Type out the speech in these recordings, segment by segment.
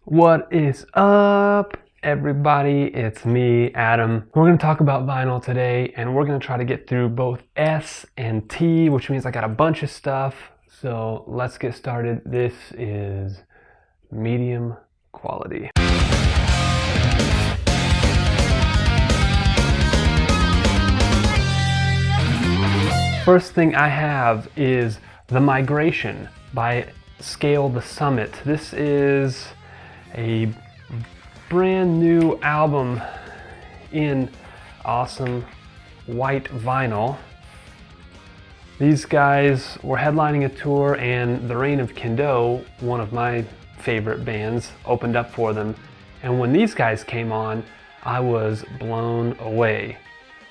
What is up, everybody? It's me, Adam. We're going to talk about vinyl today, and we're going to try to get through both S and T, which means I got a bunch of stuff. So let's get started. This is medium quality. First thing I have is The Migration by Scale the Summit. This is a brand new album in awesome white vinyl. These guys were headlining a tour, and The Reign of Kindo, one of my favorite bands, opened up for them. And when these guys came on, I was blown away.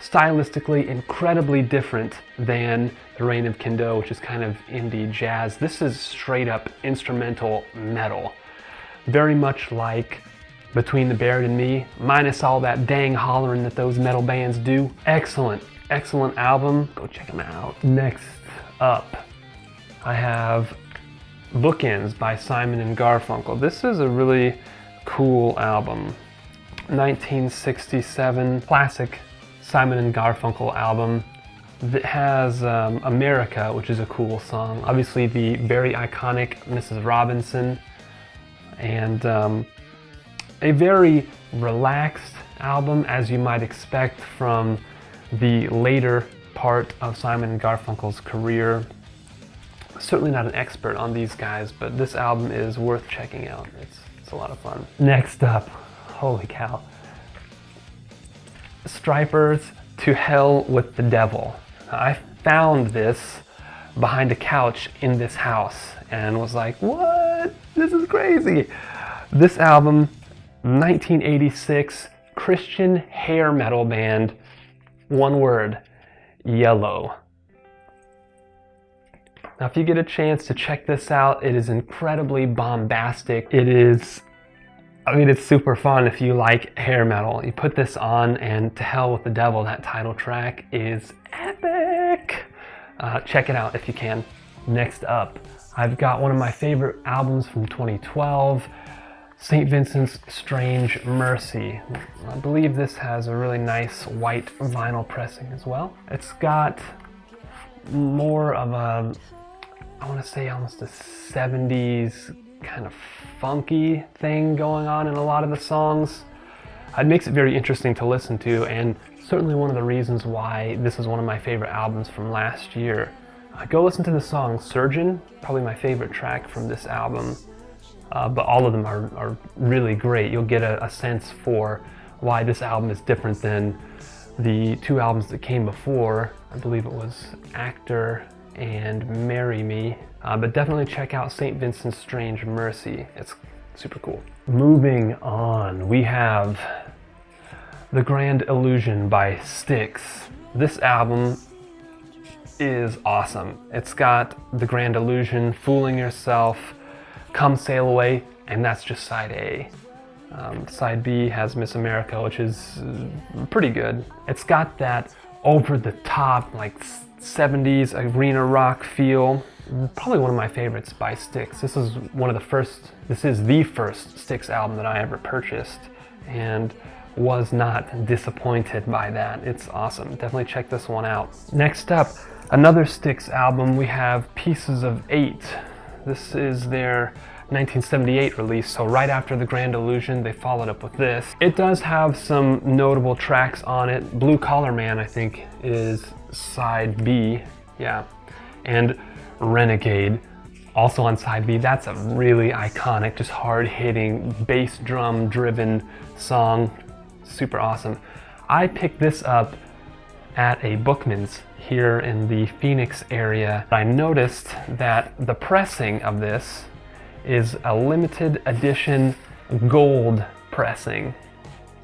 Stylistically incredibly different than The Reign of Kindo, which is kind of indie jazz. This is straight up instrumental metal. Very much like Between the Buried and Me, minus all that dang hollering that those metal bands do. Excellent, excellent album. Go check them out. Next up, I have Bookends by Simon and Garfunkel. This is a really cool album. 1967 classic Simon and Garfunkel album that has America, which is a cool song. Obviously the very iconic Mrs. Robinson, and a very relaxed album, as you might expect from the later part of Simon & Garfunkel's career. Certainly not an expert on these guys, but this album is worth checking out. It's a lot of fun. Next up, holy cow, Stryper's To Hell with the Devil. I found this behind a couch in this house and was like, what? This is crazy. This album, 1986 Christian hair metal band, one word, yellow. Now if you get a chance to check this out, it is incredibly bombastic. It's super fun if you like hair metal. You put this on and To Hell with the Devil, that title track, is epic. Check it out if you can. Next up, I've got one of my favorite albums from 2012, St. Vincent's Strange Mercy. I believe this has a really nice white vinyl pressing as well. It's got more of a, I want to say almost a 70s kind of funky thing going on in a lot of the songs. It makes it very interesting to listen to, and certainly one of the reasons why this is one of my favorite albums from last year. Go listen to the song Surgeon, probably my favorite track from this album, but all of them are really great. You'll get a sense for why this album is different than the two albums that came before. I believe it was Actor and Marry Me, but definitely check out St. Vincent's Strange Mercy. It's super cool. Moving on, we have The Grand Illusion by Styx. This album is awesome. It's got The Grand Illusion, Fooling Yourself, Come Sail Away, and that's just side A. Side B has Miss America, which is pretty good. It's got that over the top, like 70s arena rock feel. Probably one of my favorites by Styx. This is the first Styx album that I ever purchased, and was not disappointed by that. It's awesome. Definitely check this one out. Next up, another Styx album, we have Pieces of 8. This is their 1978 release, so right after The Grand Illusion, they followed up with this. It does have some notable tracks on it. Blue Collar Man, I think, is side B, yeah. And Renegade, also on side B. That's a really iconic, just hard-hitting, bass drum-driven song. Super awesome. I picked this up at a Bookends here in the Phoenix area. I noticed that the pressing of this is a limited edition gold pressing.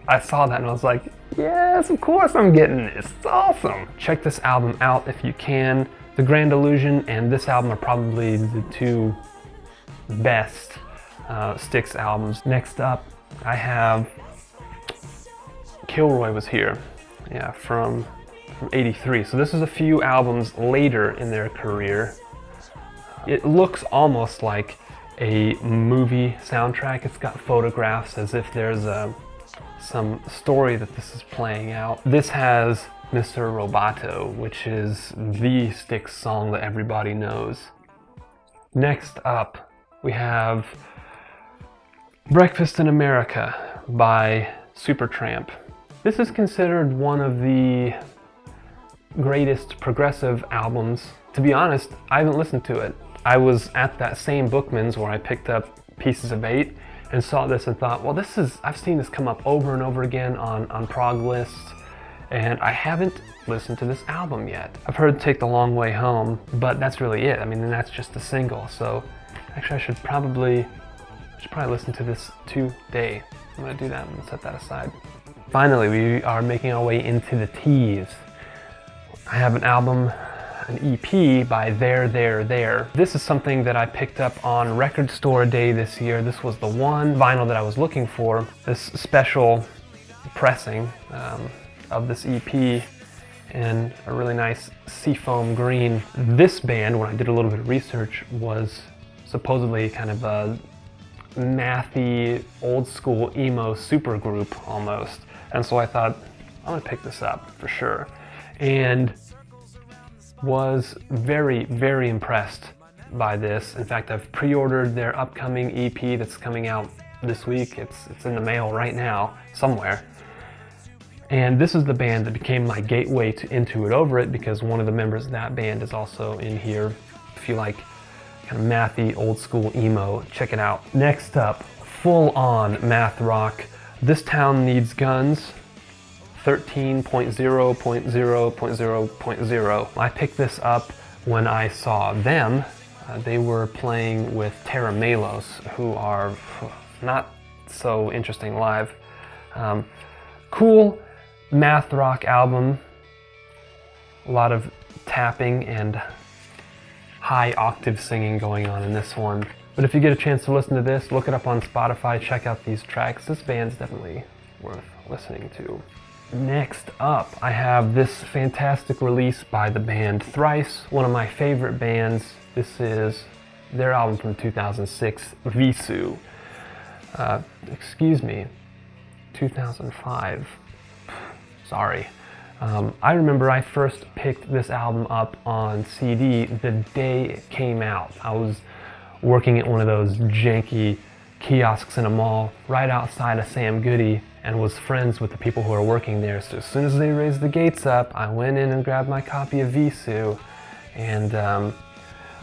I saw that and I was like, yes, of course I'm getting this. It's awesome. Check this album out if you can. The Grand Illusion and this album are probably the two best Styx albums. Next up, I have Kilroy Was Here, yeah, from 83. So this is a few albums later in their career. It looks almost like a movie soundtrack. It's got photographs as if there's some story that this is playing out. This has Mr. Roboto, which is the Styx song that everybody knows. Next up, we have Breakfast in America by Supertramp. This is considered one of the greatest progressive albums. To be honest, I haven't listened to it. I was at that same Bookends where I picked up Pieces of 8 and saw this and thought, well, I've seen this come up over and over again on prog lists, and I haven't listened to this album yet. I've heard Take the Long Way Home, but that's really it. I mean, and that's just a single, so actually I should probably listen to this today. I'm gonna do that and set that aside. Finally, we are making our way into the T's. I have an album, an EP by There. This is something that I picked up on Record Store Day this year. This was the one vinyl that I was looking for, this special pressing of this EP in a really nice Seafoam Green. This band, when I did a little bit of research, was supposedly kind of a mathy, old school emo supergroup almost. And so I thought, I'm gonna pick this up for sure. And was very, very impressed by this. In fact, I've pre-ordered their upcoming EP that's coming out this week. It's in the mail right now, somewhere. And this is the band that became my gateway to Into It Over It, because one of the members of that band is also in here. If you like kind of mathy, old school emo, check it out. Next up, full-on math rock, This Town Needs Guns, 13.0.0.0.0.0. I picked this up when I saw them. They were playing with Terra Melos, who are not so interesting live. Cool math rock album. A lot of tapping and high octave singing going on in this one. But if you get a chance to listen to this, look it up on Spotify, check out these tracks. This band's definitely worth listening to. Next up, I have this fantastic release by the band Thrice, one of my favorite bands. This is their album from 2006, Vheissu. 2005. Sorry. I remember I first picked this album up on CD the day it came out. I was working at one of those janky kiosks in a mall right outside of Sam Goody, and was friends with the people who were working there. So as soon as they raised the gates up, I went in and grabbed my copy of Vheissu and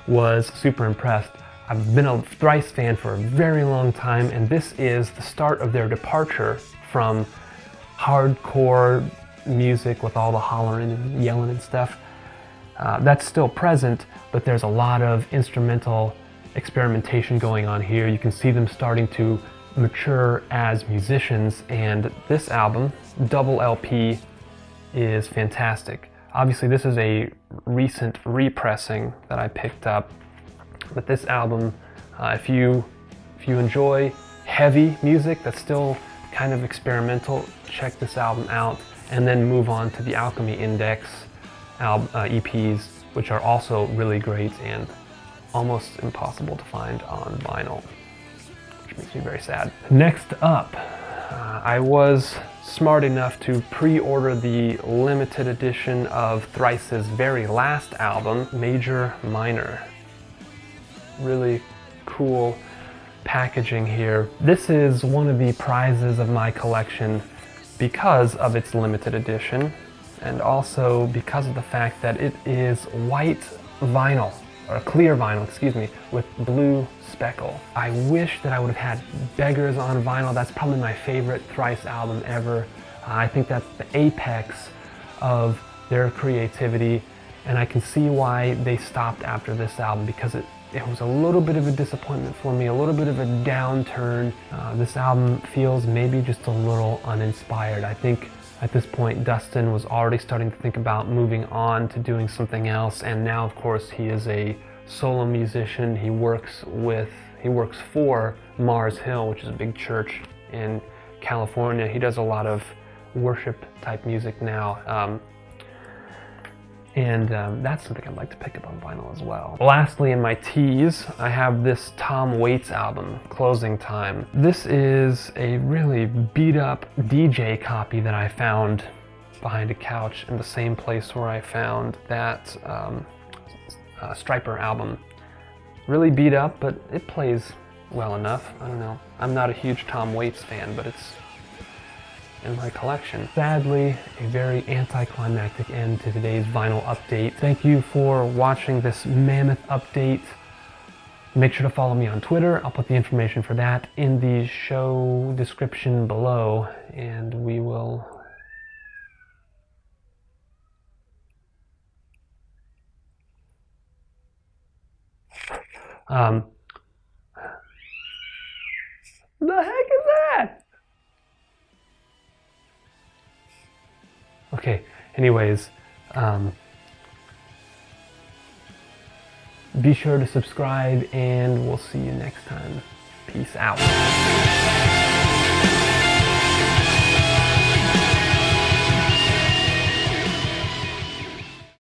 was super impressed. I've been a Thrice fan for a very long time, and this is the start of their departure from hardcore music with all the hollering and yelling and stuff. That's still present, but there's a lot of instrumental experimentation going on here. You can see them starting to mature as musicians, and this album, double LP, is fantastic. Obviously this is a recent repressing that I picked up, but this album, if you enjoy heavy music that's still kind of experimental, check this album out, and then move on to the Alchemy Index EPs, which are also really great and almost impossible to find on vinyl, which makes me very sad. Next up, I was smart enough to pre-order the limited edition of Thrice's very last album, Major Minor. Really cool packaging here. This is one of the prizes of my collection because of its limited edition, and also because of the fact that it is white vinyl, or clear vinyl, excuse me, with blue speckle. I wish that I would have had Beggars on vinyl. That's probably my favorite Thrice album ever. I think that's the apex of their creativity, and I can see why they stopped after this album, because it was a little bit of a disappointment for me, a little bit of a downturn. This album feels maybe just a little uninspired. I think at this point Dustin was already starting to think about moving on to doing something else, and now of course he is a solo musician. He works for Mars Hill, which is a big church in California. He does a lot of worship type music now. And that's something I'd like to pick up on vinyl as well. Lastly, in my teas, I have this Tom Waits album, Closing Time. This is a really beat up DJ copy that I found behind a couch in the same place where I found that Stryper album. Really beat up, but it plays well enough. I don't know. I'm not a huge Tom Waits fan, but it's in my collection. Sadly, a very anticlimactic end to today's vinyl update. Thank you for watching this mammoth update. Make sure to follow me on Twitter. I'll put the information for that in the show description below, and we will the heck is that? Okay, anyways, be sure to subscribe and we'll see you next time. Peace out.